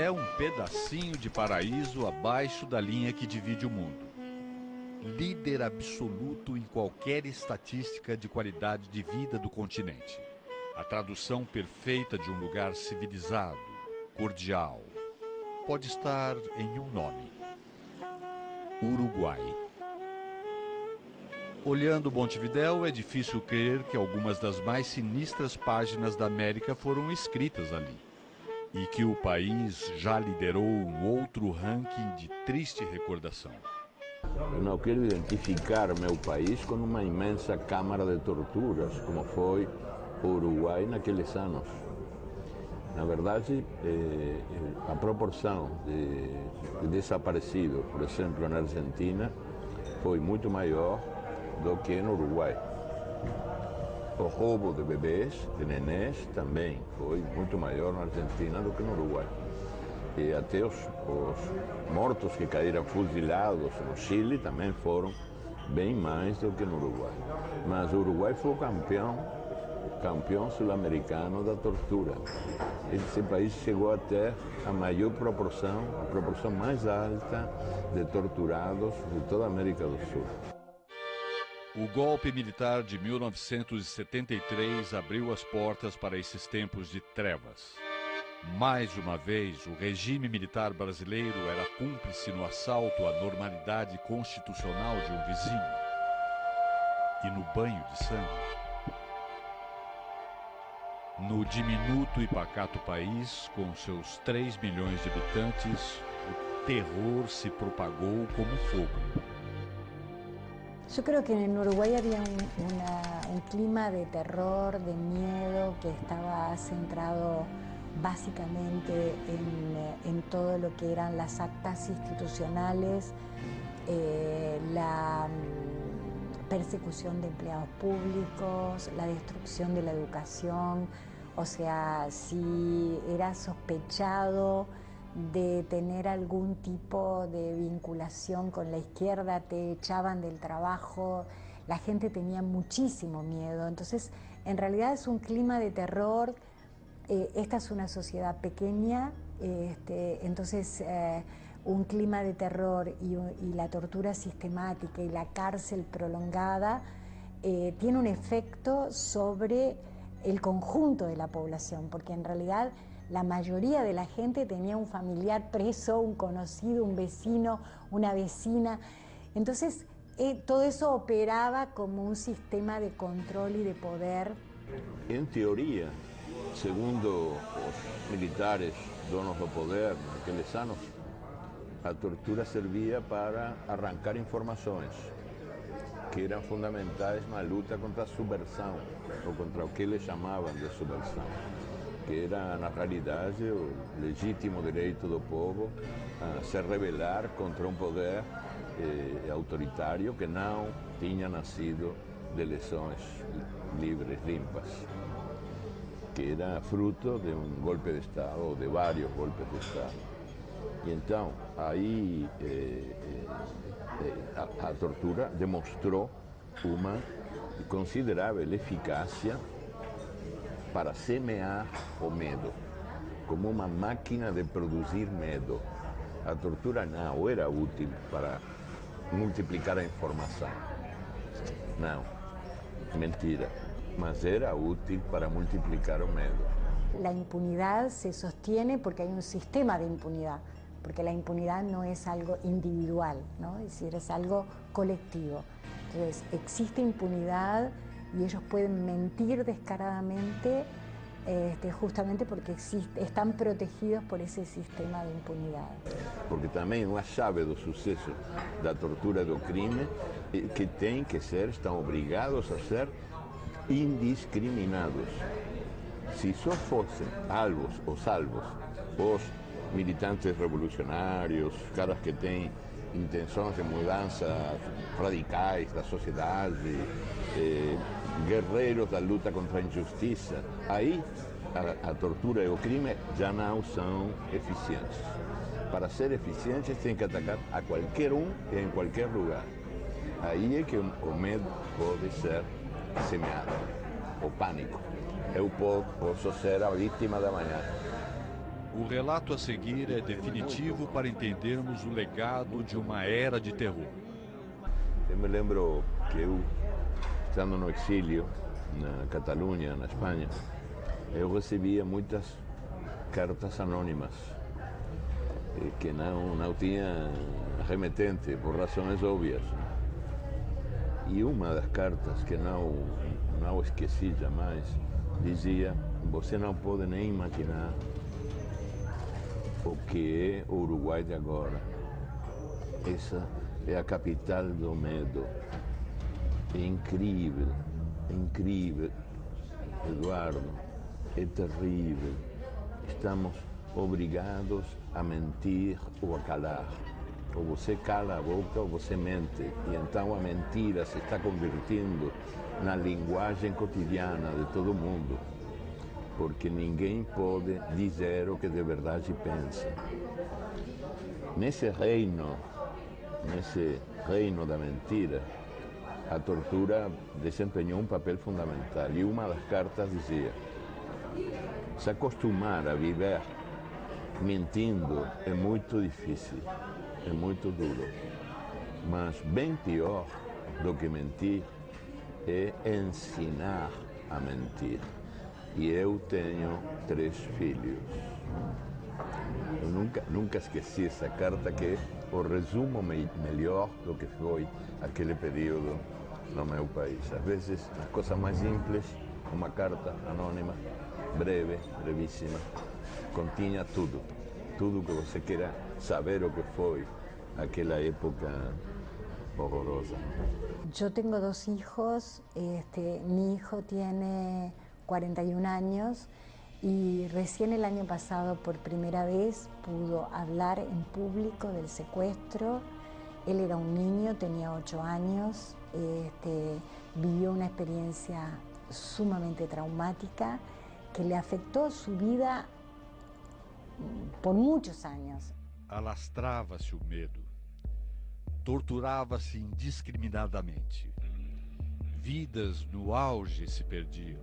é um pedacinho de paraíso abaixo da linha que divide o mundo. Líder absoluto em qualquer estatística de qualidade de vida do continente. A tradução perfeita de um lugar civilizado, cordial. Pode estar em um nome: Uruguai. Olhando Montevidéu, é difícil crer que algumas das mais sinistras páginas da América foram escritas ali. E que o país já liderou um outro ranking de triste recordação. Eu não quero identificar meu país com uma imensa câmara de torturas, como foi o Uruguai naqueles anos. Na verdade, a proporção de desaparecidos, por exemplo, na Argentina, foi muito maior do que no Uruguai. O roubo de bebês, de nenés, também foi muito maior na Argentina do que no Uruguai. E até os mortos que caíram fuzilados no Chile também foram bem mais do que no Uruguai. Mas o Uruguai foi o campeão sul-americano da tortura. Esse país chegou até a maior proporção, a proporção mais alta de torturados de toda a América do Sul. O golpe militar de 1973 abriu as portas para esses tempos de trevas. Mais uma vez, o regime militar brasileiro era cúmplice no assalto à normalidade constitucional de um vizinho. E no banho de sangue. No diminuto e pacato país, com seus 3 milhões de habitantes, o terror se propagou como fogo. Yo creo que en Uruguay había un clima de terror, de miedo, que estaba centrado básicamente en todo lo que eran las actas institucionales, la persecución de empleados públicos, la destrucción de la educación. O sea, si era sospechado de tener algún tipo de vinculación con la izquierda, te echaban del trabajo, la gente tenía muchísimo miedo. Entonces, en realidad es un clima de terror. Esta es una sociedad pequeña, entonces un clima de terror y la tortura sistemática y la cárcel prolongada tiene un efecto sobre el conjunto de la población, porque en realidad la mayoría de la gente tenía un familiar preso, un conocido, un vecino, una vecina. Entonces, todo eso operaba como un sistema de control y de poder. En teoria, segundo os militares donos do poder naqueles anos, a tortura servia para arrancar informações que eram fundamentais na luta contra a subversão, ou contra o que eles chamavam de subversão, que era, na realidade, o legítimo direito do povo a se rebelar contra um poder autoritário que não tinha nascido de eleições livres, limpas, que era fruto de um golpe de Estado, ou de vários golpes de Estado. E então, aí a tortura demonstrou uma considerável eficácia para semear o medo, como uma máquina de produzir medo. A tortura não era útil para multiplicar a informação. Não, mentira. Mas era útil para multiplicar o medo. La impunidad se sostiene porque hay un sistema de impunidad, porque la impunidad no es algo individual, ¿no? Es decir, es algo colectivo. Entonces, existe impunidad y ellos pueden mentir descaradamente justamente porque están protegidos por ese sistema de impunidad. Porque também uma chave do sucesso da tortura e do crime é que tem que ser, estão obrigados a ser indiscriminados. Se só fossem alvos ou salvos os militantes revolucionários, caras que têm intenções de mudança radicais da sociedade, guerreiros da luta contra a injustiça, aí a tortura e o crime já não são eficientes. Para ser eficientes, tem que atacar a qualquer um e em qualquer lugar. Aí é que o medo pode ser semeado, o pânico. Eu posso ser a vítima da manhã. O relato a seguir é definitivo para entendermos o legado de uma era de terror. Eu me lembro que eu, estando no exílio, na Catalunha, na Espanha, eu recebia muitas cartas anônimas que não tinha remetente, por razões óbvias. E uma das cartas que não esqueci jamais dizia: você não pode nem imaginar o que é o Uruguai de agora. Essa é a capital do medo. É incrível, Eduardo, é terrível. Estamos obrigados a mentir ou a calar. Ou você cala a boca ou você mente. E então a mentira se está convertindo na linguagem cotidiana de todo mundo. Porque ninguém pode dizer o que de verdade pensa. Nesse reino da mentira, a tortura desempenhou um papel fundamental. E uma das cartas dizia: se acostumar a viver mentindo é muito difícil, é muito duro. Mas bem pior do que mentir é ensinar a mentir. E eu tenho 3 filhos. Eu nunca esqueci essa carta, que é o resumo melhor do que foi aquele período no meu país. Às vezes, as coisas mais simples, uma carta anônima, breve, brevíssima, continha tudo que você queira saber o que foi aquela época horrorosa. Yo tengo 2 hijos, mi hijo tiene 41 años y recién el año pasado por primera vez pudo hablar en público del secuestro. Él era un niño, tenía 8 años, vivió una experiencia sumamente traumática que le afectó su vida por muchos años. Alastrava-se o medo. Torturava-se indiscriminadamente. Vidas no auge se perdiam.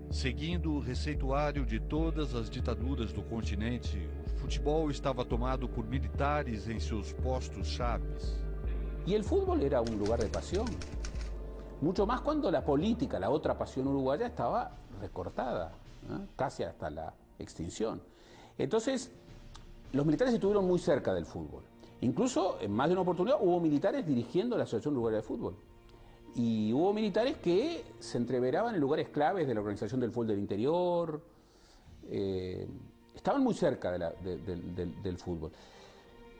Seguindo o receituário de todas as ditaduras do continente, o futebol estava tomado por militares em seus postos chaves. Y el fútbol era un lugar de pasión. Mucho más cuando la política, la otra pasión uruguaya, estaba recortada, ¿no? Casi hasta la extinción. Entonces, los militares estuvieron muy cerca del fútbol. Incluso, en más de una oportunidad, hubo militares dirigiendo la Asociación Uruguaya de Fútbol. Y hubo militares que se entreveraban en lugares claves de la organización del fútbol del interior. Estaban muy cerca del fútbol.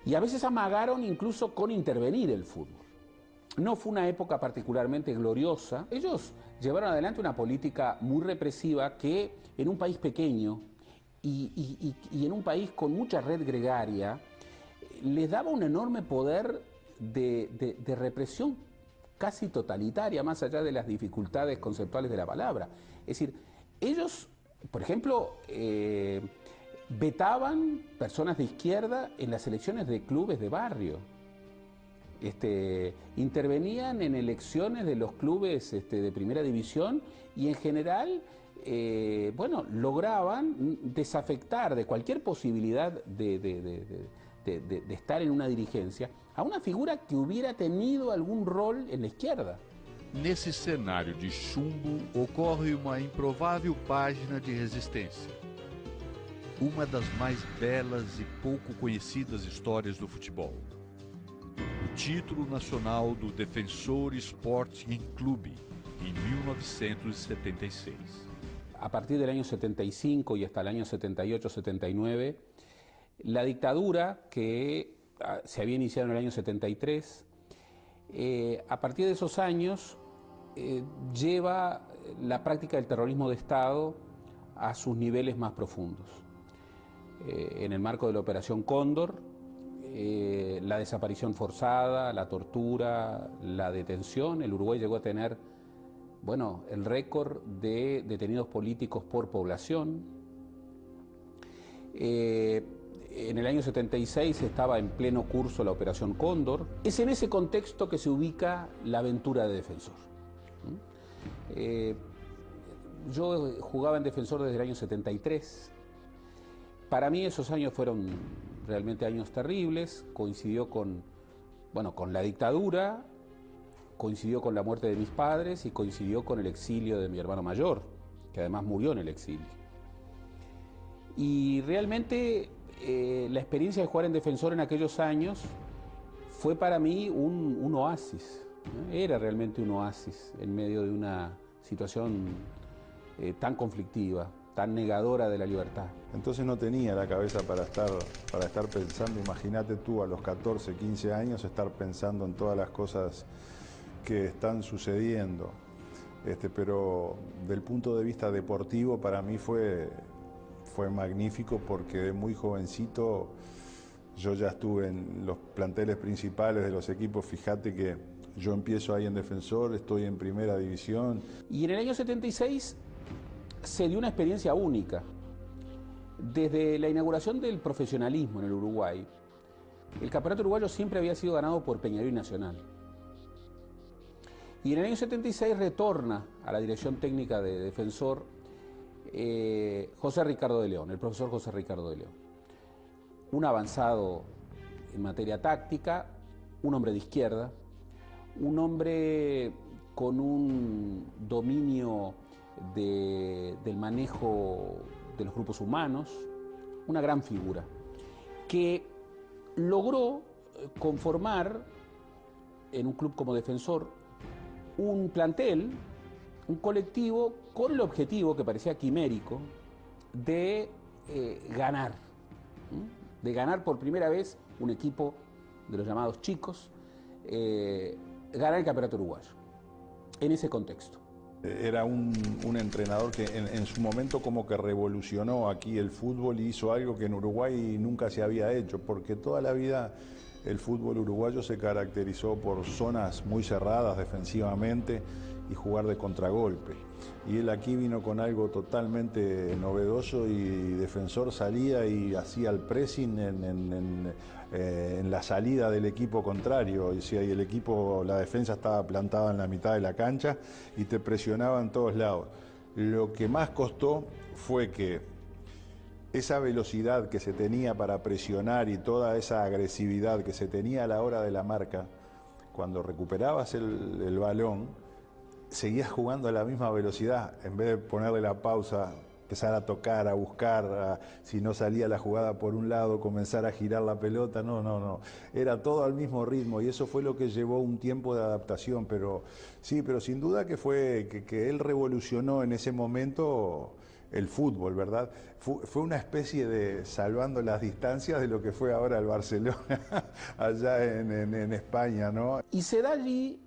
Y a veces amagaron incluso con intervenir el fútbol. No fue una época particularmente gloriosa. Ellos llevaron adelante una política muy represiva que en un país pequeño y en un país con mucha red gregaria les daba un enorme poder de represión casi totalitaria, más allá de las dificultades conceptuales de la palabra. Es decir, ellos, por ejemplo, vetaban personas de izquierda en las elecciones de clubes de barrio. Intervenían en elecciones de los clubes de primera división y en general, bueno, lograban desafectar de cualquier posibilidad de estar en una dirigencia a una figura que hubiera tenido algún rol en la izquierda. Nesse cenário de chumbo, ocorre uma improvável página de resistência. Uma das mais belas e pouco conhecidas histórias do futebol. O título nacional do Defensor Sporting Clube, em 1976. A partir del año 75 y hasta el año 78-79, la dictadura que se había iniciado en el año 73, a partir de esos años lleva la práctica del terrorismo de Estado a sus niveles más profundos. En el marco de la Operación Cóndor, la desaparición forzada, la tortura, la detención, el Uruguay llegó a tener, bueno, el récord de detenidos políticos por población. En el año 76 estaba en pleno curso la Operación Cóndor. Es en ese contexto que se ubica la aventura de Defensor. Yo jugaba en Defensor desde el año 73 Para mí esos años fueron realmente años terribles, coincidió con la dictadura, coincidió con la muerte de mis padres y coincidió con el exilio de mi hermano mayor, que además murió en el exilio. Y realmente la experiencia de jugar en Defensor en aquellos años fue para mí un oasis, ¿no? Era realmente un oasis en medio de una situación tan conflictiva, tan negadora de la libertad. Entonces no tenía la cabeza para estar pensando, imagínate tú a los 14, 15 años estar pensando en todas las cosas que están sucediendo. Pero del punto de vista deportivo para mí fue magnífico porque de muy jovencito yo ya estuve en los planteles principales de los equipos. Fíjate que yo empiezo ahí en Defensor, estoy en primera división. Y en el año 76 se dio una experiencia única. Desde la inauguración del profesionalismo en el Uruguay, el campeonato uruguayo siempre había sido ganado por Peñarol y Nacional. Y en el año 76 retorna a la dirección técnica de Defensor José Ricardo de León, el profesor José Ricardo de León. Un avanzado en materia táctica, un hombre de izquierda, un hombre con un dominio del manejo de los grupos humanos, una gran figura, que logró conformar en un club como Defensor un plantel, un colectivo con el objetivo que parecía quimérico de ganar, de ganar por primera vez un equipo de los llamados chicos, ganar el campeonato uruguayo, en ese contexto. Era un entrenador que en su momento como que revolucionó aquí el fútbol y hizo algo que en Uruguay nunca se había hecho, porque toda la vida el fútbol uruguayo se caracterizó por zonas muy cerradas defensivamente y jugar de contragolpe. Y él aquí vino con algo totalmente novedoso y Defensor salía y hacía el pressing en la salida del equipo contrario. Y el equipo, la defensa estaba plantada en la mitad de la cancha y te presionaba en todos lados. Lo que más costó fue que esa velocidad que se tenía para presionar y toda esa agresividad que se tenía a la hora de la marca, cuando recuperabas el balón, seguías jugando a la misma velocidad, en vez de ponerle la pausa, empezar a tocar, a buscar, si no salía la jugada por un lado, comenzar a girar la pelota, no, era todo al mismo ritmo y eso fue lo que llevó un tiempo de adaptación, pero sin duda que fue que él revolucionó en ese momento el fútbol, ¿verdad? Fue una especie de salvando las distancias de lo que fue ahora el Barcelona allá en España, ¿no? Y se da allí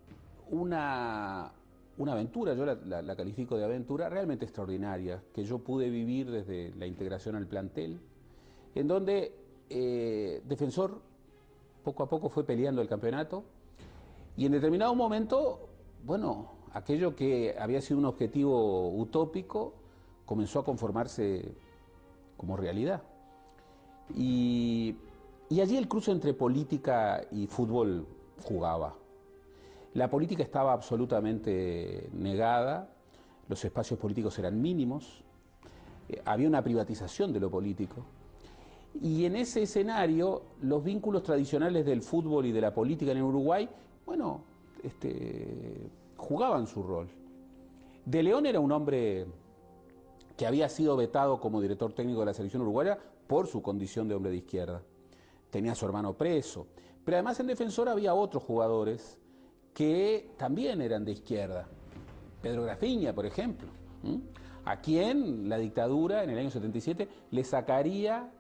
una aventura, yo la califico de aventura realmente extraordinaria, que yo pude vivir desde la integración al plantel, en donde Defensor poco a poco fue peleando el campeonato y en determinado momento, bueno, aquello que había sido un objetivo utópico comenzó a conformarse como realidad. Y allí el cruce entre política y fútbol jugaba. La política estaba absolutamente negada, los espacios políticos eran mínimos, había una privatización de lo político. Y en ese escenario, los vínculos tradicionales del fútbol y de la política en Uruguay, bueno, jugaban su rol. De León era un hombre que había sido vetado como director técnico de la selección uruguaya por su condición de hombre de izquierda. Tenía a su hermano preso. Pero además en Defensor había otros jugadores que también eran de izquierda. Pedro Grafiña, por ejemplo, a quien la dictadura en el año 77 le sacaría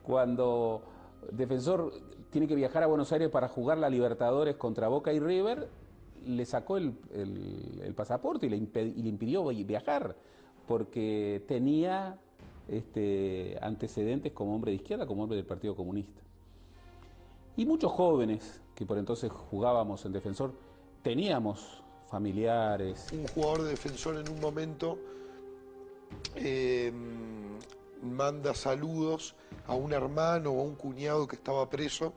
cuando Defensor tiene que viajar a Buenos Aires para jugar la Libertadores contra Boca y River, le sacó el pasaporte y le impidió viajar porque tenía antecedentes como hombre de izquierda, como hombre del Partido Comunista. Y muchos jóvenes que por entonces jugábamos en Defensor, teníamos familiares. Un jugador de Defensor en un momento manda saludos a un hermano o a un cuñado que estaba preso,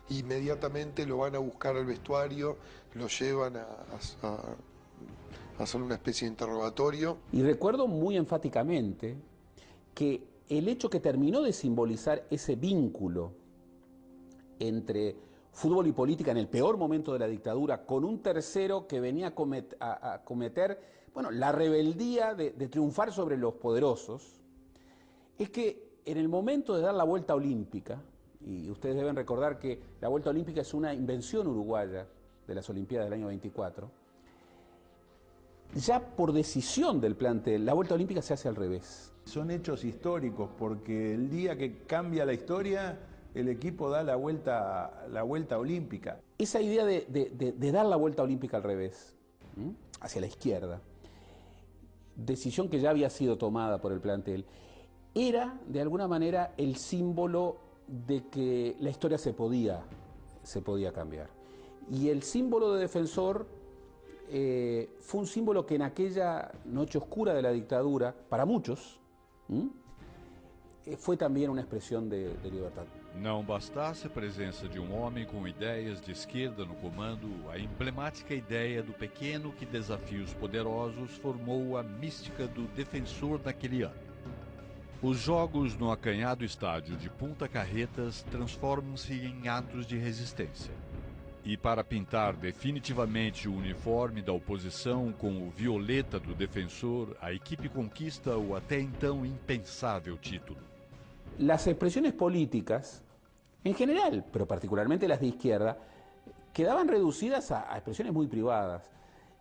inmediatamente lo van a buscar al vestuario, lo llevan a hacer una especie de interrogatorio. Y recuerdo muy enfáticamente que el hecho que terminó de simbolizar ese vínculo entre fútbol y política en el peor momento de la dictadura, con un tercero que venía a cometer, bueno, la rebeldía de triunfar sobre los poderosos, es que en el momento de dar la vuelta olímpica, y ustedes deben recordar que la vuelta olímpica es una invención uruguaya de las Olimpiadas del año 24, ya por decisión del plantel, la vuelta olímpica se hace al revés. Son hechos históricos, porque el día que cambia la historia, el equipo da la vuelta olímpica. Esa idea de dar la vuelta olímpica al revés, hacia la izquierda, decisión que ya había sido tomada por el plantel, era de alguna manera el símbolo de que la historia se podía cambiar. Y el símbolo de Defensor fue un símbolo que en aquella noche oscura de la dictadura, para muchos, foi também uma expressão de liberdade. Não bastasse a presença de um homem com ideias de esquerda no comando, a emblemática ideia do pequeno que desafia os poderosos formou a mística do Defensor naquele ano. Os jogos no acanhado estádio de Punta Carretas transformam-se em atos de resistência. E para pintar definitivamente o uniforme da oposição com o violeta do Defensor, a equipe conquista o até então impensável título. Las expresiones políticas, en general, pero particularmente las de izquierda, quedaban reducidas a expresiones muy privadas.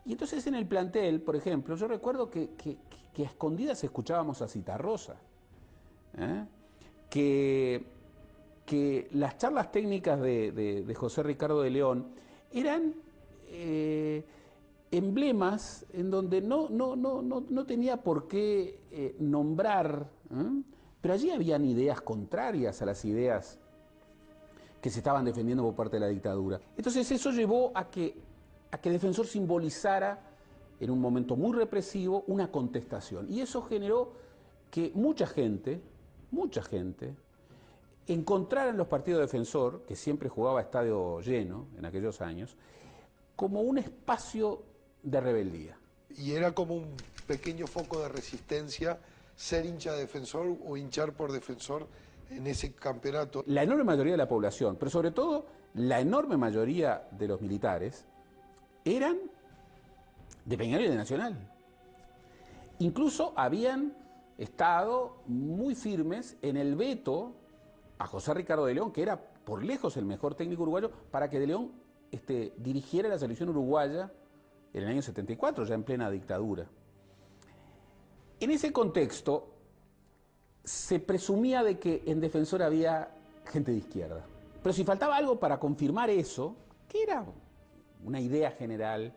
Y entonces en el plantel, por ejemplo, yo recuerdo que a escondidas escuchábamos a Citarrosa, que las charlas técnicas de José Ricardo de León eran emblemas en donde no tenía por qué nombrar, pero allí habían ideas contrarias a las ideas que se estaban defendiendo por parte de la dictadura. Entonces eso llevó a que Defensor simbolizara en un momento muy represivo una contestación. Y eso generó que mucha gente encontrara en los partidos de Defensor, que siempre jugaba a estadio lleno en aquellos años, como un espacio de rebeldía. Y era como un pequeño foco de resistencia ser hincha de Defensor o hinchar por Defensor en ese campeonato. La enorme mayoría de la población, pero sobre todo la enorme mayoría de los militares, eran de Peñarol y de Nacional. Incluso habían estado muy firmes en el veto a José Ricardo de León, que era por lejos el mejor técnico uruguayo, para que de León dirigiera la selección uruguaya en el año 74, ya en plena dictadura. En ese contexto se presumía de que en Defensor había gente de izquierda. Pero si faltaba algo para confirmar eso, que era una idea general,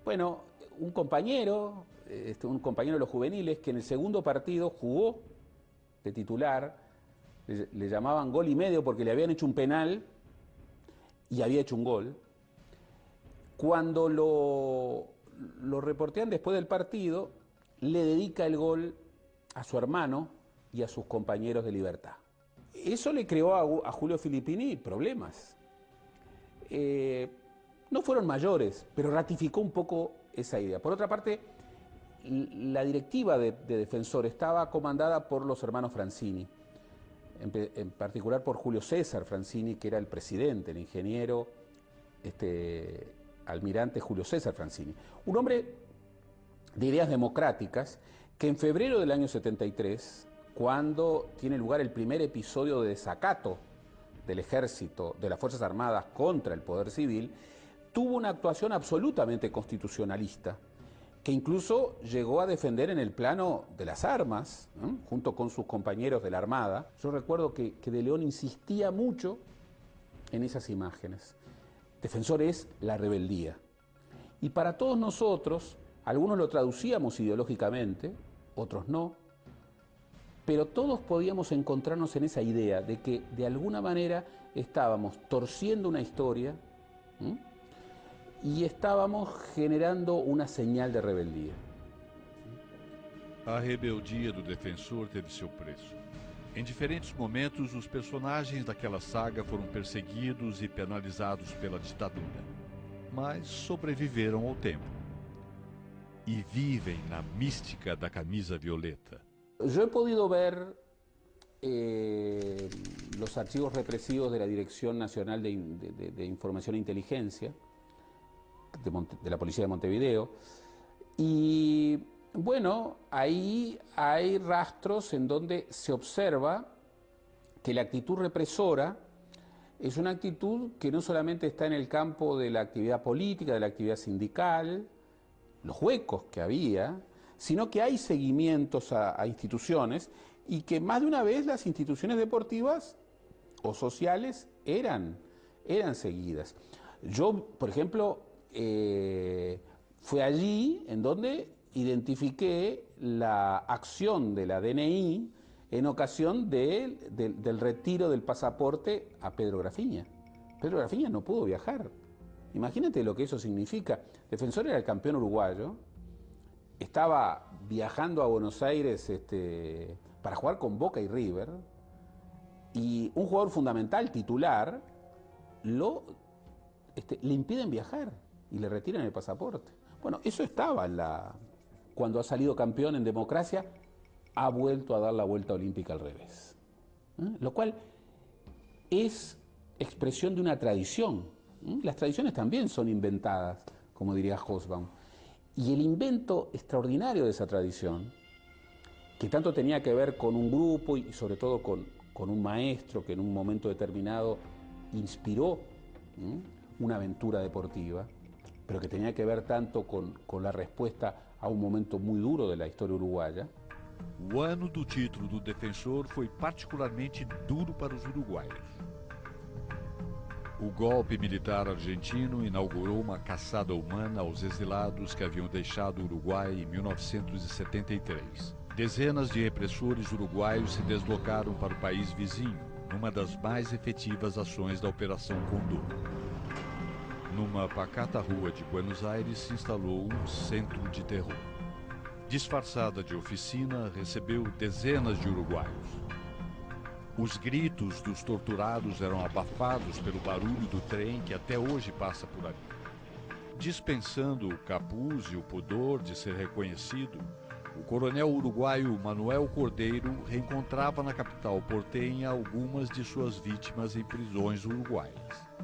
bueno, un compañero de los juveniles que en el segundo partido jugó de titular, le llamaban gol y medio porque le habían hecho un penal y había hecho un gol. Cuando lo reportean después del partido, le dedica el gol a su hermano y a sus compañeros de Libertad. Eso le creó a Julio Filippini problemas. No fueron mayores, pero ratificó un poco esa idea. Por otra parte, la directiva de Defensor estaba comandada por los hermanos Francini, en particular por Julio César Francini, que era el presidente, el ingeniero, almirante Julio César Francini. Un hombre de ideas democráticas que en febrero del año 73, cuando tiene lugar el primer episodio de desacato del ejército, de las Fuerzas Armadas contra el poder civil, tuvo una actuación absolutamente constitucionalista, que incluso llegó a defender en el plano de las armas, junto con sus compañeros de la Armada. Yo recuerdo que de León insistía mucho en esas imágenes. Defensor es la rebeldía. Y para todos nosotros, algunos lo traducíamos ideológicamente, otros no, pero todos podíamos encontrarnos en esa idea de que de alguna manera estábamos torciendo una historia, y estábamos generando una señal de rebeldía. A rebeldia do Defensor teve seu preço. Em diferentes momentos, os personagens daquela saga foram perseguidos e penalizados pela ditadura, mas sobreviveram ao tempo e vivem na mística da camisa violeta. Yo he podido ver los archivos represivos de la Dirección Nacional de Información e Inteligencia, de la Policía de Montevideo, y bueno, ahí hay rastros en donde se observa que la actitud represora es una actitud que no solamente está en el campo de la actividad política, de la actividad sindical, los huecos que había, sino que hay seguimientos a instituciones y que más de una vez las instituciones deportivas o sociales eran seguidas. Yo, por ejemplo, fue allí en donde identifiqué la acción de la DNI en ocasión del retiro del pasaporte a Pedro Grafiña. Pedro Grafiña no pudo viajar. Imagínate lo que eso significa. Defensor era el campeón uruguayo, estaba viajando a Buenos Aires para jugar con Boca y River, y un jugador fundamental, titular, le impiden viajar y le retiran el pasaporte. Bueno, eso estaba cuando ha salido campeón en democracia, ha vuelto a dar la vuelta olímpica al revés. Lo cual es expresión de una tradición. Las tradiciones también son inventadas, como diría Hobsbawm. Y el invento extraordinario de esa tradición, que tanto tenía que ver con un grupo y sobre todo con un maestro que en un momento determinado inspiró una aventura deportiva, pero que tenía que ver tanto con la respuesta a un momento muy duro de la historia uruguaya. O ano do título do Defensor foi particularmente duro para os uruguaios. O golpe militar argentino inaugurou uma caçada humana aos exilados que haviam deixado o Uruguai em 1973. Dezenas de repressores uruguaios se deslocaram para o país vizinho, numa das mais efetivas ações da Operação Condor. Numa pacata rua de Buenos Aires se instalou um centro de terror. Disfarçada de oficina, recebeu dezenas de uruguaios. Os gritos dos torturados eram abafados pelo barulho do trem que até hoje passa por ali. Dispensando o capuz e o pudor de ser reconhecido, o coronel uruguaio Manuel Cordeiro reencontrava na capital portenha algumas de suas vítimas em prisões uruguaias.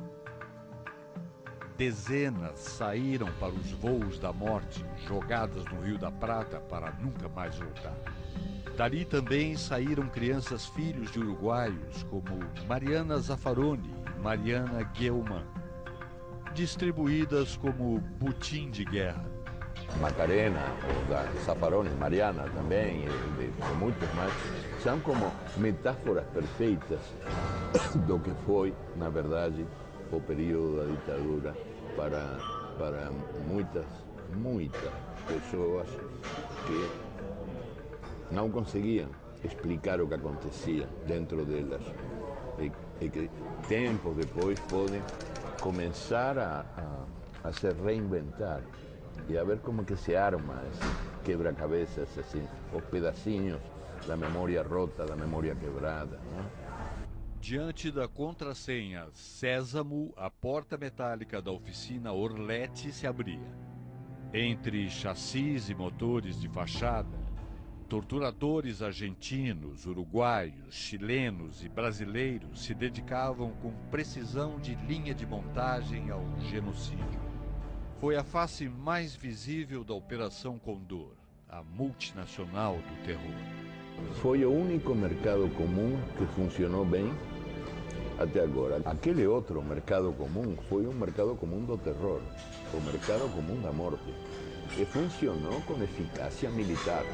Dezenas saíram para os voos da morte, jogadas no Rio da Prata para nunca mais voltar. Dali também saíram crianças filhos de uruguaios como Mariana Zaffaroni e Mariana Guelman, distribuídas como butim de guerra. Macarena, ou da Zaffaroni, Mariana também, e de muitos mais, são como metáforas perfeitas do que foi, na verdade, o período da ditadura para muitas pessoas que não conseguiam explicar o que acontecia dentro delas e que tempos depois podem começar a se reinventar e a ver como que se arma esse quebra-cabeças, assim, os pedacinhos da memória rota, da memória quebrada, né? Diante da contrassenha Sésamo, a porta metálica da oficina Orlete se abria. Entre chassis e motores de fachada, torturadores argentinos, uruguaios, chilenos e brasileiros se dedicavam com precisão de linha de montagem ao genocídio. Foi a face mais visível da Operação Condor, a multinacional do terror. Foi o único mercado comum que funcionou bem até agora. Aquele outro mercado comum foi um mercado comum do terror, o mercado comum da morte, que funcionou com eficácia militar.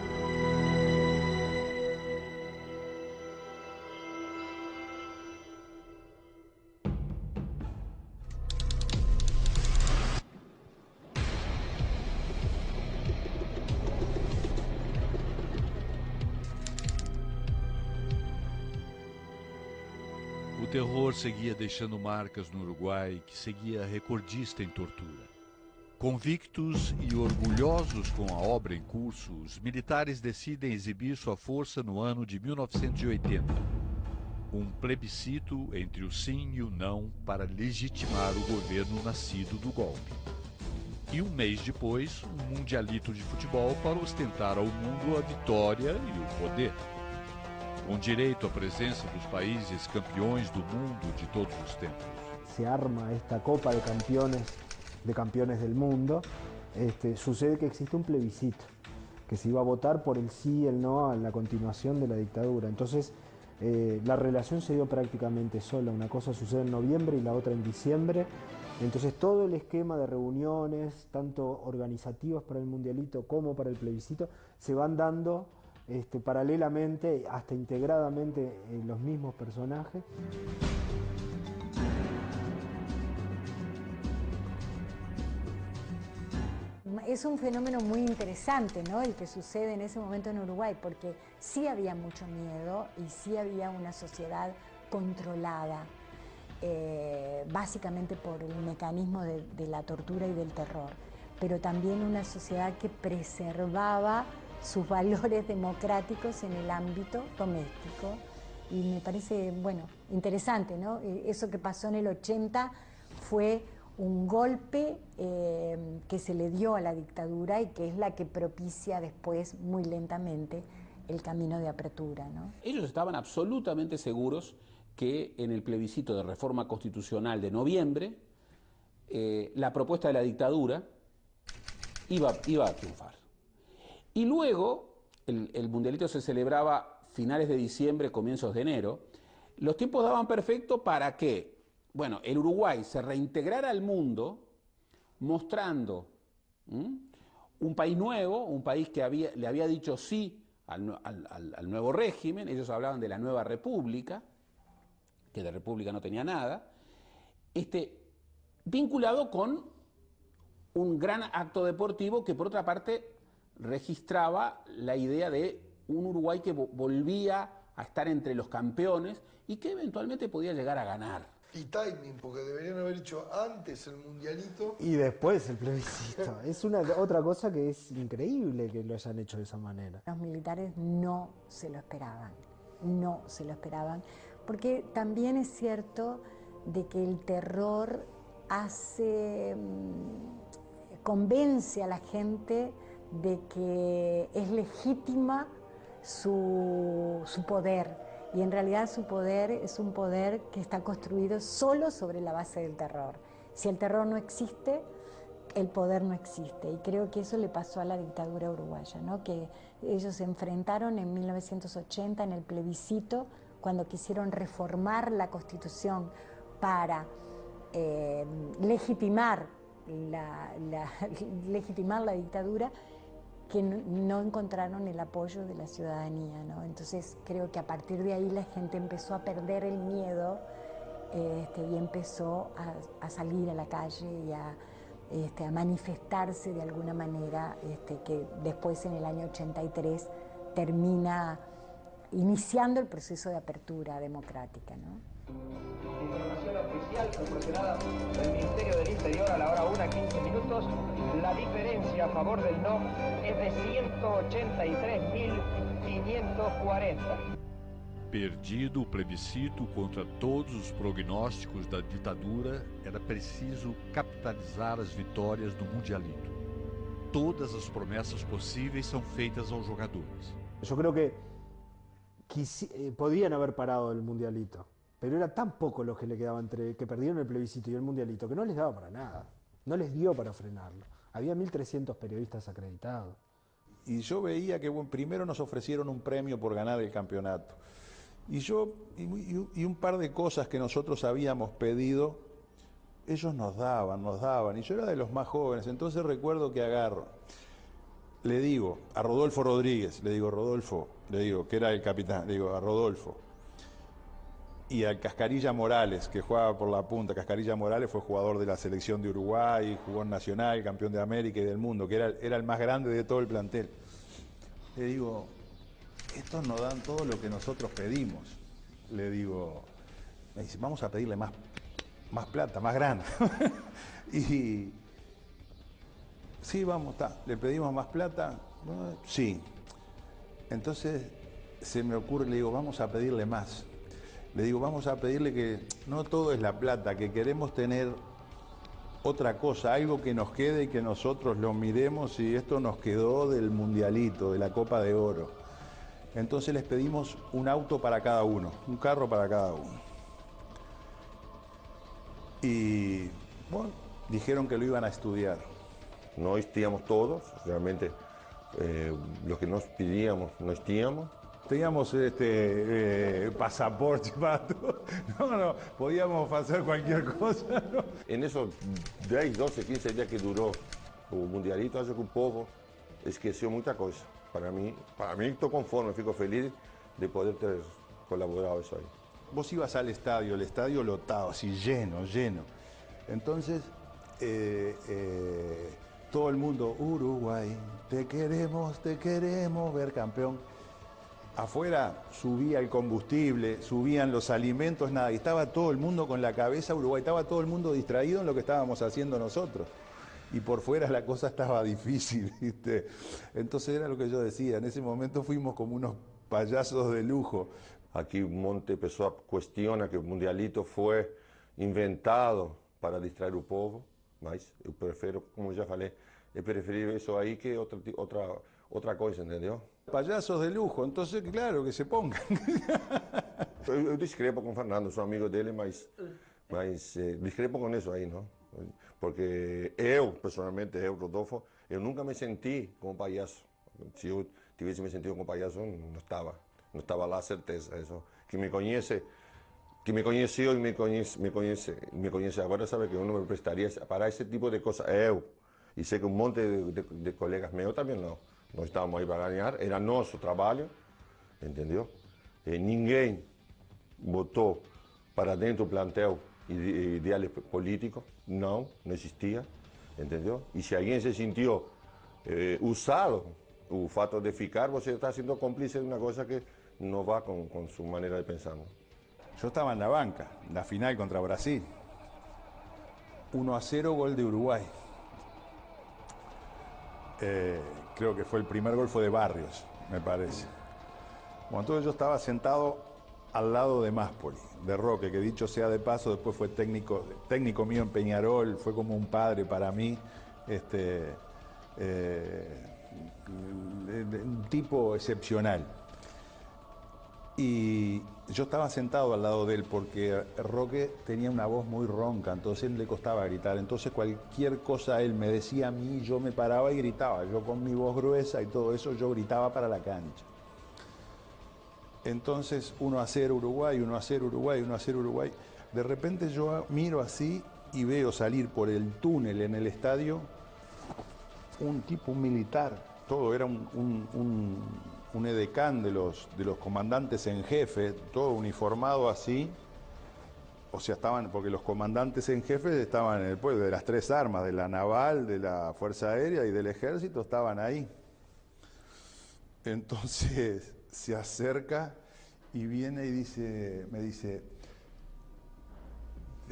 O terror seguia deixando marcas no Uruguai, que seguia recordista em tortura. Convictos e orgulhosos com a obra em curso, os militares decidem exibir sua força no ano de 1980. Um plebiscito entre o sim e o não para legitimar o governo nascido do golpe. E um mês depois, um mundialito de futebol para ostentar ao mundo a vitória e o poder. com direito à presença dos países campeões do mundo de todos os tempos. Se arma esta Copa de Campeones del Mundo, sucede que existe un plebiscito, que se iba a votar por el sí y el no a la continuación de la dictadura. Entonces, la relación se dio prácticamente sola. Una cosa sucede en noviembre y la otra en diciembre. Entonces, todo el esquema de reuniones, tanto organizativas para el Mundialito como para el plebiscito, se van dando paralelamente, hasta integradamente, los mismos personajes. Es un fenómeno muy interesante, ¿no?, el que sucede en ese momento en Uruguay, porque sí había mucho miedo y sí había una sociedad controlada, básicamente por el mecanismo de la tortura y del terror, pero también una sociedad que preservaba sus valores democráticos en el ámbito doméstico. Y me parece, bueno, interesante, ¿no? Eso que pasó en el 80 fue un golpe que se le dio a la dictadura y que es la que propicia después, muy lentamente, el camino de apertura, ¿no? Ellos estaban absolutamente seguros que en el plebiscito de reforma constitucional de noviembre, la propuesta de la dictadura iba a triunfar. Y luego, el Mundialito se celebraba finales de diciembre, comienzos de enero. Los tiempos daban perfecto para que, bueno, el Uruguay se reintegrara al mundo mostrando un país nuevo, un país que le había dicho sí al nuevo régimen. Ellos hablaban de la nueva república, que de república no tenía nada, vinculado con un gran acto deportivo que, por otra parte, registraba la idea de un Uruguay que volvía a estar entre los campeones y que eventualmente podía llegar a ganar. Y timing, porque deberían haber hecho antes el Mundialito. Y después el plebiscito. Es otra cosa que es increíble que lo hayan hecho de esa manera. Los militares no se lo esperaban, porque también es cierto de que el terror convence a la gente de que es legítima su poder. Y en realidad su poder es un poder que está construido solo sobre la base del terror. Si el terror no existe, el poder no existe. Y creo que eso le pasó a la dictadura uruguaya, ¿no? Que ellos se enfrentaron en 1980 en el plebiscito, cuando quisieron reformar la Constitución para legitimar la dictadura, que no encontraron el apoyo de la ciudadanía, ¿no? Entonces creo que a partir de ahí la gente empezó a perder el miedo y empezó a salir a la calle y a manifestarse de alguna manera, que después en el año 83 termina iniciando el proceso de apertura democrática, ¿no? Información oficial proporcionada del Ministerio del Interior a la hora 1:15, la diferencia a favor del no es de 183.540. Perdido o plebiscito contra todos os prognósticos da ditadura, era preciso capitalizar as vitórias do Mundialito. Todas as promessas possíveis são feitas aos jogadores. Yo creo que podían haber parado el Mundialito, pero era tan poco los que le quedaba entre que perdieron el plebiscito y el Mundialito que no les daba para nada, no les dio para frenarlo. Había 1.300 periodistas acreditados. Y yo veía que primero nos ofrecieron un premio por ganar el campeonato. Y un par de cosas que nosotros habíamos pedido, ellos nos daban. Y yo era de los más jóvenes, entonces recuerdo que agarro, le digo a Rodolfo Rodríguez, Rodolfo, que era el capitán, le digo a Rodolfo, y a Cascarilla Morales, que jugaba por la punta. Cascarilla Morales fue jugador de la selección de Uruguay, jugó en Nacional, campeón de América y del mundo, que era el más grande de todo el plantel. Le digo, estos nos dan todo lo que nosotros pedimos. Le digo, me dice, vamos a pedirle más plata, más grana. Y sí, vamos, le pedimos más plata. Sí. Entonces se me ocurre, le digo, vamos a pedirle más. Le digo, vamos a pedirle que no todo es la plata, que queremos tener otra cosa, algo que nos quede y que nosotros lo miremos, y esto nos quedó del Mundialito, de la Copa de Oro. Entonces les pedimos un auto para cada uno, un carro para cada uno. Y bueno, dijeron que lo iban a estudiar. Nós tínhamos todos, realmente lo que nós pedíamos, nós tínhamos. Teníamos pasaporte para todo. No, podíamos hacer cualquier cosa. ¿No? En esos 10, 12, 15 días que duró o Mundialito, acho que o povo esqueceu muita coisa. Para mim estou conforme, fico feliz de poder ter colaborado isso aí. Vos ibas al estadio, el estadio lotado, así lleno. Entonces, todo el mundo, Uruguay, te queremos ver campeón. Afuera subía el combustible, subían los alimentos, nada, y estaba todo el mundo con la cabeza Uruguay, estaba todo el mundo distraído en lo que estábamos haciendo nosotros. Y por fuera la cosa estaba difícil, ¿viste? Entonces era lo que yo decía, en ese momento fuimos como unos payasos de lujo. Aquí un monte de pessoas cuestiona que o Mundialito foi inventado para distrair o povo, mas eu prefiro, como já falei, é preferível isso aí que outra coisa, entendeu? Payasos de lujo, entonces claro que se pongan. Eu discrepo com o Fernando, sou amigo dele, mas discrepo com isso aí, não? Porque eu, pessoalmente, Rodolfo, eu nunca me senti como payaso. Se eu tivesse me sentido como payaso, não estava lá, certeza. Isso. Que me conheceu e me conhece agora, sabe que eu não me prestaria para esse tipo de coisa. Eu, e sei que um monte de colegas meus também não. Nós estávamos aí para ganhar, era nosso trabalho, entendeu? E ninguém botou para dentro do plantel ideais políticos, não existia, entendeu? E se alguém se sentiu usado, o fato de ficar, você está sendo cómplice de uma coisa que não va com sua maneira de pensar. ¿No? Yo estaba en la banca, la final contra Brasil. 1-0, gol de Uruguay. Creo que fue el primer gol, fue de Barrios, me parece. Bueno, entonces yo estaba sentado al lado de Máspoli, de Roque, que dicho sea de paso, después fue técnico mío en Peñarol, fue como un padre para mí, un tipo excepcional. Y yo estaba sentado al lado de él porque Roque tenía una voz muy ronca, entonces a él le costaba gritar. Entonces cualquier cosa él me decía a mí, yo me paraba y gritaba. Yo con mi voz gruesa y todo eso, yo gritaba para la cancha. Entonces 1-0 Uruguay, 1-0 Uruguay, 1-0 Uruguay. De repente yo miro así y veo salir por el túnel en el estadio un tipo, un militar. Todo era un edecán de los comandantes en jefe, todo uniformado así. O sea, estaban, porque los comandantes en jefe estaban en el pueblo de las tres armas, de la naval, de la Fuerza Aérea y del Ejército, estaban ahí. Entonces se acerca y viene y me dice,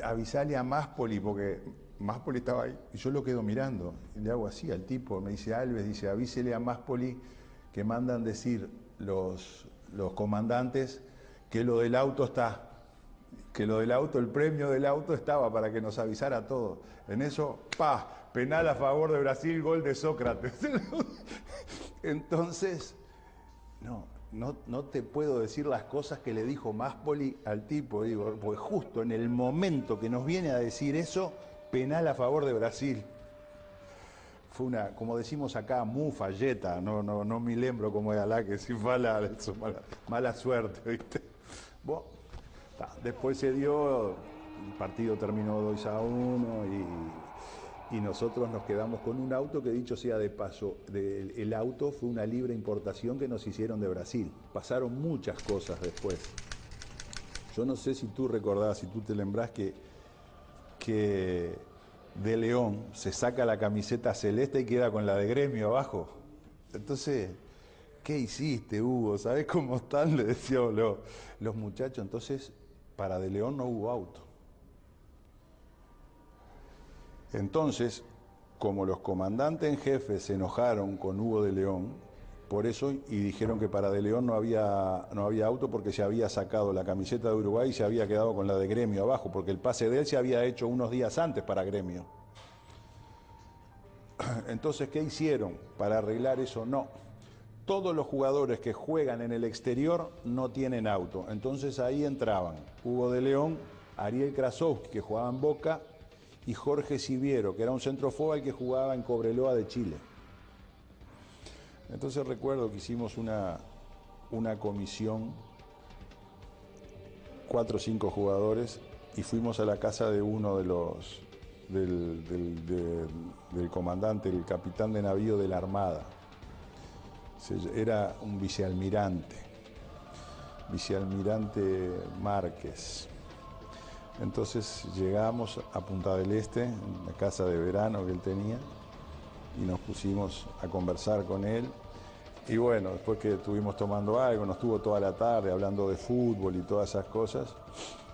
avisale a Máspoli, porque Máspoli estaba ahí, y yo lo quedo mirando, y le hago así al tipo, me dice Alves, dice, avísele a Máspoli que mandan decir los comandantes que lo del auto está, que lo del auto, el premio del auto estaba para que nos avisara a todos. En eso, penal a favor de Brasil, gol de Sócrates. Entonces, no te puedo decir las cosas que le dijo Máspoli al tipo, digo, porque justo en el momento que nos viene a decir eso, penal a favor de Brasil. Fue una, como decimos acá, mufalleta, no me lembro como era la que si mala suerte, ¿viste? Bueno, después se dio, el partido terminó 2-1 y nosotros nos quedamos con un auto que, dicho sea de paso, el auto fue una libre importación que nos hicieron de Brasil. Pasaron muchas cosas después. Yo no sé si tú recordás, si tú te lembrás que De León se saca la camiseta celeste y queda con la de Gremio abajo. Entonces, ¿qué hiciste, Hugo? ¿Sabés cómo están? Le decían los muchachos. Entonces, para De León no hubo auto. Entonces, como los comandantes en jefe se enojaron con Hugo de León, por eso, y dijeron que para De León no había auto porque se había sacado la camiseta de Uruguay y se había quedado con la de Gremio abajo, porque el pase de él se había hecho unos días antes para Gremio. Entonces, ¿qué hicieron para arreglar eso? No. todos los jugadores que juegan en el exterior no tienen auto. Entonces ahí entraban Hugo de León, Ariel Krasowski, que jugaba en Boca, y Jorge Siviero, que era un centrofoba que jugaba en Cobreloa de Chile. Entonces recuerdo que hicimos una comisión, 4 o 5 jugadores, y fuimos a la casa de uno de los del comandante, el capitán de navío de la Armada. Era un vicealmirante Márquez. Entonces llegamos a Punta del Este, en la casa de verano que él tenía, y nos pusimos a conversar con él. Y bueno, después que estuvimos tomando algo, nos tuvo toda la tarde hablando de fútbol y todas esas cosas,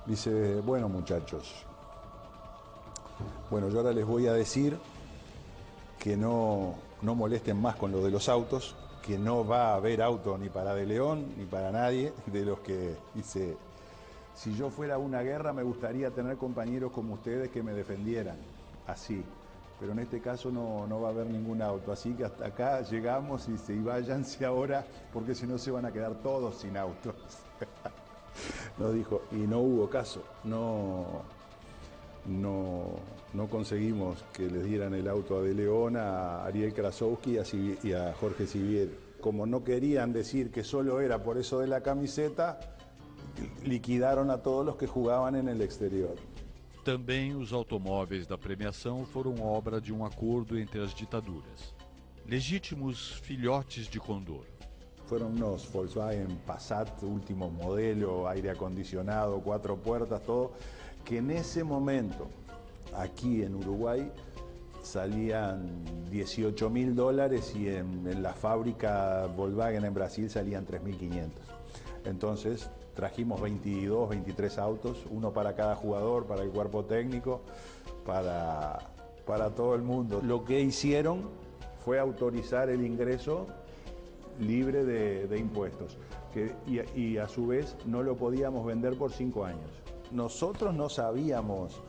dice, bueno muchachos, bueno, yo ahora les voy a decir que no molesten más con lo de los autos, que no va a haber auto ni para De León ni para nadie de los que, dice, si yo fuera a una guerra me gustaría tener compañeros como ustedes que me defendieran, así. Pero en este caso no va a haber ningún auto, así que hasta acá llegamos y váyanse ahora porque si no se van a quedar todos sin autos. Nos dijo, y no hubo caso, no conseguimos que les dieran el auto a De León, a Ariel Krasowski y a Jorge Siviero. Como no querían decir que solo era por eso de la camiseta, liquidaron a todos los que jugaban en el exterior. Também os automóveis da premiação foram obra de um acordo entre as ditaduras. Legítimos filhotes de Condor. Fueron unos Volkswagen Passat, último modelo, aire acondicionado, 4 puertas, todo, que en ese momento, aquí en Uruguay, salían $18.000 y en la fábrica Volkswagen en Brasil salían 3.500. Entonces trajimos 22, 23 autos, uno para cada jugador, para el cuerpo técnico, para todo el mundo. Lo que hicieron fue autorizar el ingreso libre de impuestos, y a su vez no lo podíamos vender por 5 años. Nosotros no sabíamos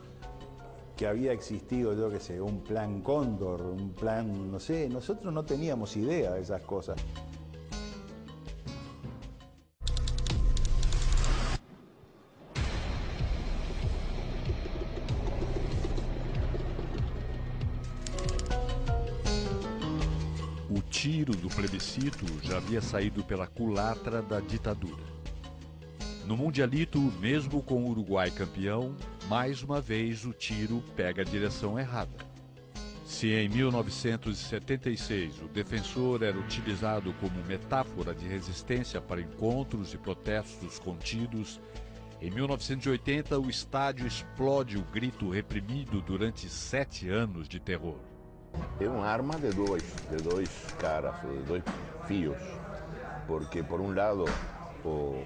que había existido, yo qué sé, un plan Cóndor, un plan, no sé, nosotros no teníamos idea de esas cosas. O tiro do plebiscito já havia saído pela culatra da ditadura. No Mundialito, mesmo com o Uruguai campeão, mais uma vez o tiro pega a direção errada. Se em 1976 o defensor era utilizado como metáfora de resistência para encontros e protestos contidos, em 1980 o estádio explode o grito reprimido durante 7 anos de terror. É uma arma de dois caras, de dois fios, porque por um lado o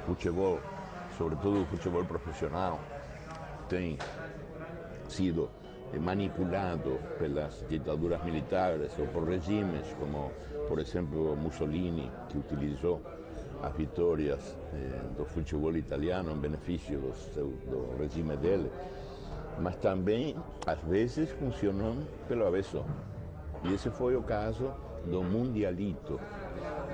futebol, sobretudo o futebol profissional, tem sido manipulado pelas ditaduras militares ou por regimes como, por exemplo, Mussolini, que utilizou as vitórias do futebol italiano em benefício do regime dele, mas também, às vezes, funcionam pelo avesso. E esse foi o caso do Mundialito.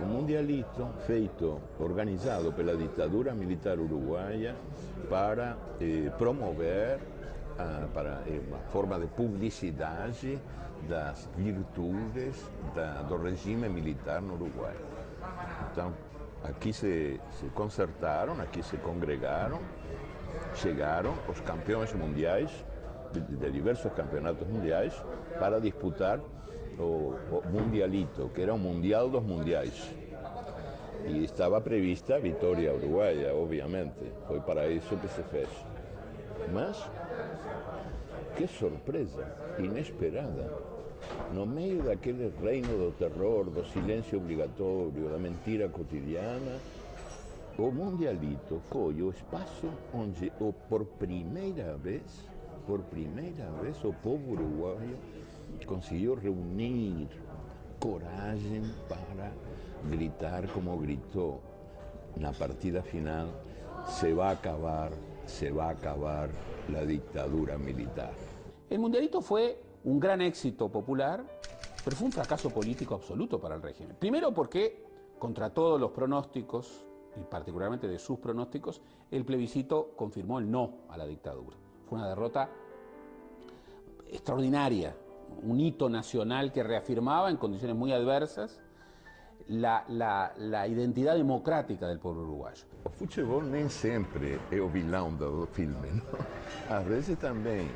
O Mundialito feito, organizado pela ditadura militar uruguaia para promover uma forma de publicidade das virtudes do regime militar no Uruguai. Então, aqui se concertaram, aqui se congregaram, chegaram os campeões mundiais, de diversos campeonatos mundiais, para disputar o Mundialito, que era o Mundial dos Mundiais. E estava prevista a vitória uruguaia, obviamente, foi para isso que se fez. Mas, que surpresa, inesperada. No meio daquele reino do terror, do silêncio obrigatório, da mentira cotidiana, o Mundialito foi o espaço onde, por primeira vez, o povo uruguaio conseguiu reunir coragem para gritar como gritou na partida final: se va a acabar la dictadura militar. El Mundialito fue un gran éxito popular pero fue un fracaso político absoluto para el régimen. Primero porque, contra todos los pronósticos, y particularmente de sus pronósticos, el plebiscito confirmó el no a la dictadura. Fue una derrota extraordinaria, un hito nacional que reafirmaba en condiciones muy adversas la identidade democrática del povo uruguaio. O futebol nem sempre é o vilão do filme, não? Às vezes também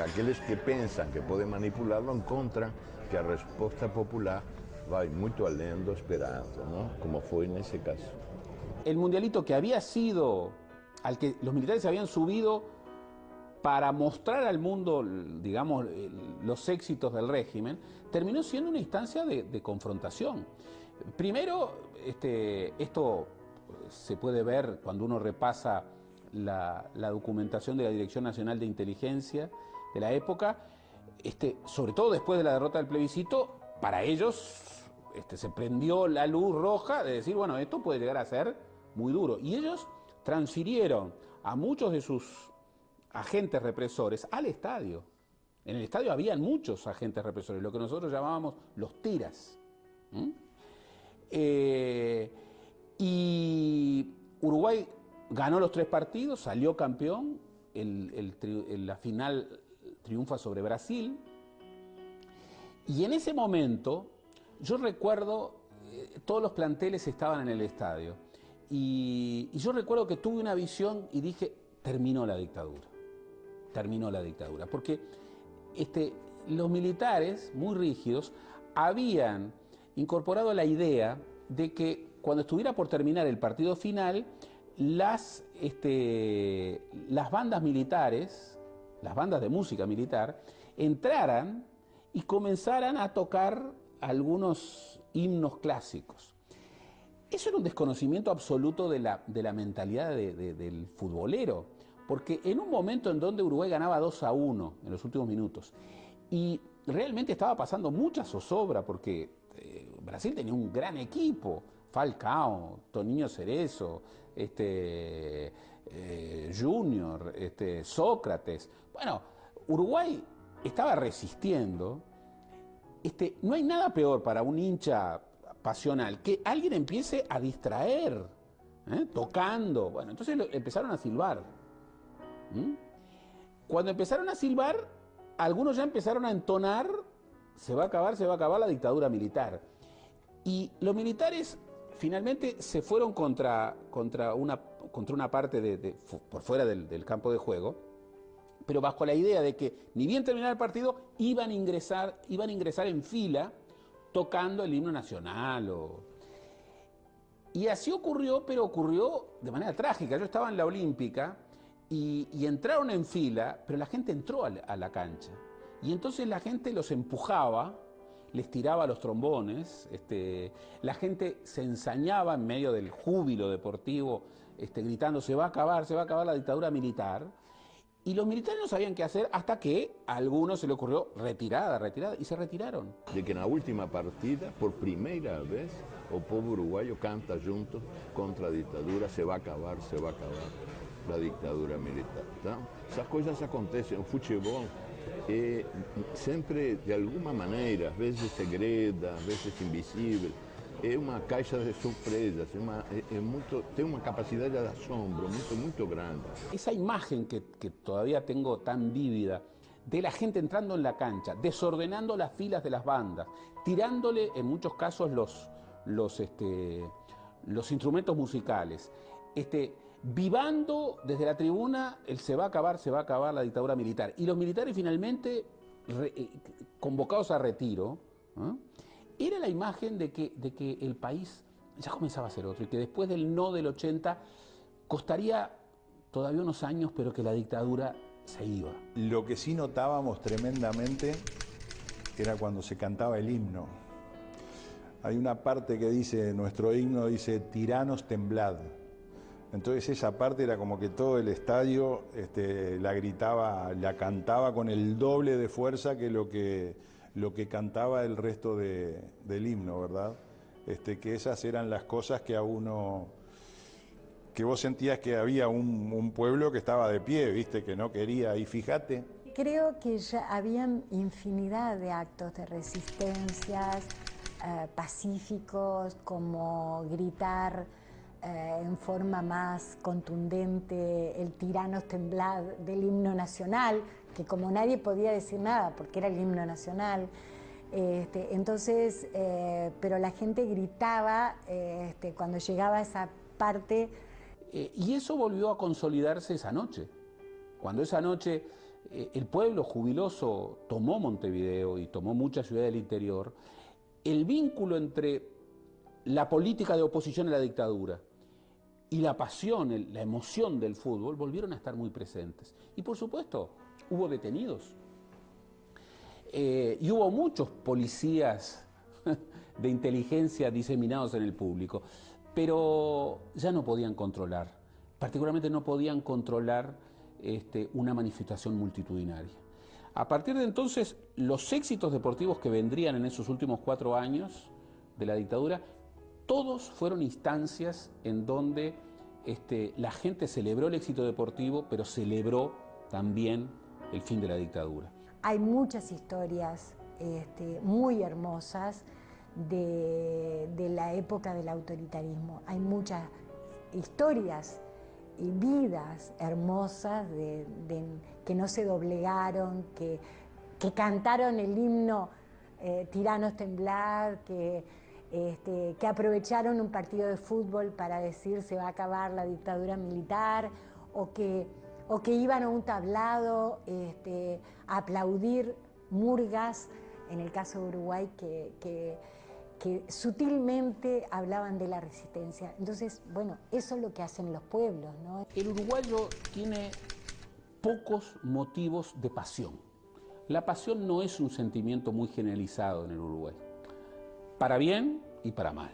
aqueles que pensam que podem manipulá-lo encontram que a resposta popular vai muito além do esperado, não? Como foi nesse caso. El mundialito que había sido, al que los militares se habían subido para mostrar al mundo, digamos, los éxitos del régimen, terminó siendo una instancia de confrontación. Primero, esto se puede ver cuando uno repasa la documentación de la Dirección Nacional de Inteligencia de la época, sobre todo después de la derrota del plebiscito, para ellos se prendió la luz roja de decir, bueno, esto puede llegar a ser muy duro. Y ellos transfirieron a muchos de sus agentes represores al estadio. En el estadio habían muchos agentes represores, lo que nosotros llamábamos los tiras. Y Uruguay ganó los 3 partidos, salió campeón, en la final triunfa sobre Brasil. Y en ese momento, yo recuerdo, todos los planteles estaban en el estadio. Y yo recuerdo que tuve una visión y dije, terminó la dictadura. Terminó la dictadura. Porque los militares, muy rígidos, habían incorporado la idea de que cuando estuviera por terminar el partido final, las bandas militares, las bandas de música militar, entraran y comenzaran a tocar algunos himnos clásicos. Eso era un desconocimiento absoluto de la mentalidad del futbolero, porque en un momento en donde Uruguay ganaba 2-1 en los últimos minutos, y realmente estaba pasando mucha zozobra, porque Brasil tenía un gran equipo, Falcao, Toninho Cerezo, Junior, Sócrates. Bueno, Uruguay estaba resistiendo. No hay nada peor para un hincha pasional que alguien empiece a distraer, tocando. Bueno, entonces empezaron a silbar. Cuando empezaron a silbar, algunos ya empezaron a entonar, se va a acabar la dictadura militar. Y los militares finalmente se fueron contra una parte por fuera del campo de juego, pero bajo la idea de que ni bien terminara el partido iban a ingresar en fila tocando el himno nacional. Y así ocurrió, pero ocurrió de manera trágica. Yo estaba en la Olímpica y entraron en fila, pero la gente entró a la cancha. Y entonces la gente los empujaba, les tiraba los trombones, la gente se ensañaba en medio del júbilo deportivo, gritando se va a acabar la dictadura militar. Y los militares no sabían qué hacer hasta que a algunos se le ocurrió retirada, y se retiraron. De que en la última partida, por primera vez, el pueblo uruguayo canta juntos contra la dictadura, se va a acabar la dictadura militar. Tá? Esas cosas acontecen en el fútbol. Sempre de alguma maneira, às vezes segreda, às vezes invisível, é uma caixa de surpresas, tem uma capacidade de asombro muito grande. Esa imagen que todavía tengo tan vívida de la gente entrando en la cancha, desordenando las filas de las bandas, tirándole en muchos casos los instrumentos musicales, vivando desde la tribuna el se va a acabar la dictadura militar. Y los militares finalmente, convocados a retiro, era la imagen de que el país ya comenzaba a ser otro y que después del no del 80 costaría todavía unos años, pero que la dictadura se iba. Lo que sí notábamos tremendamente era cuando se cantaba el himno. Hay una parte que dice, nuestro himno dice, tiranos temblad. Entonces esa parte era como que todo el estadio la gritaba, la cantaba con el doble de fuerza que lo que cantaba el resto del himno, ¿verdad? Que esas eran las cosas que que vos sentías que había un pueblo que estaba de pie, ¿viste? Que no quería, y fíjate creo que ya habían infinidad de actos de resistencias pacíficos, como gritar en forma más contundente el Tiranos temblad del himno nacional, que como nadie podía decir nada porque era el himno nacional. Entonces, pero la gente gritaba cuando llegaba a esa parte. Y eso volvió a consolidarse esa noche. Cuando esa noche el pueblo jubiloso tomó Montevideo y tomó muchas ciudades del interior, el vínculo entre la política de oposición a la dictadura y la pasión, la emoción del fútbol volvieron a estar muy presentes. Y por supuesto, hubo detenidos. Y hubo muchos policías de inteligencia diseminados en el público, pero ya no podían controlar, particularmente no podían controlar una manifestación multitudinaria. A partir de entonces, los éxitos deportivos que vendrían en esos últimos 4 años de la dictadura, todos fueron instancias en donde la gente celebró el éxito deportivo, pero celebró también el fin de la dictadura. Hay muchas historias muy hermosas de la época del autoritarismo. Hay muchas historias y vidas hermosas que no se doblegaron, que cantaron el himno Tiranos temblad, que aprovecharon un partido de fútbol para decir se va a acabar la dictadura militar, o que iban a un tablado a aplaudir murgas, en el caso de Uruguay, que sutilmente hablaban de la resistencia. Entonces, bueno, eso es lo que hacen los pueblos, ¿no? El uruguayo tiene pocos motivos de pasión. La pasión no es un sentimiento muy generalizado en el Uruguay, para bien y para mal.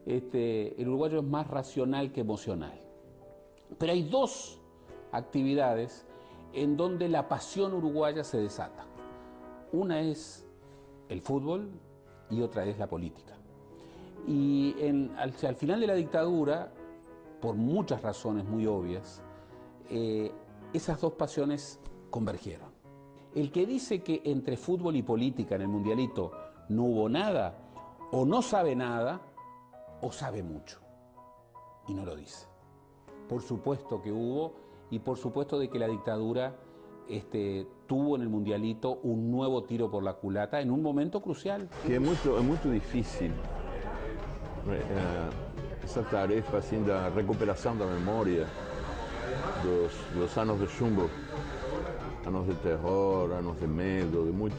El uruguayo es más racional que emocional. Pero hay 2 actividades en donde la pasión uruguaya se desata. Una es el fútbol y otra es la política. Y al final de la dictadura, por muchas razones muy obvias, esas 2 pasiones convergieron. El que dice que entre fútbol y política en el mundialito no hubo nada, o no sabe nada, o sabe mucho, y no lo dice. Por supuesto que hubo, y por supuesto de que la dictadura tuvo en el mundialito un nuevo tiro por la culata en un momento crucial. Que é muito difícil essa tarefa assim da recuperação da memória dos anos de chumbo, anos de terror, anos de medo, de muito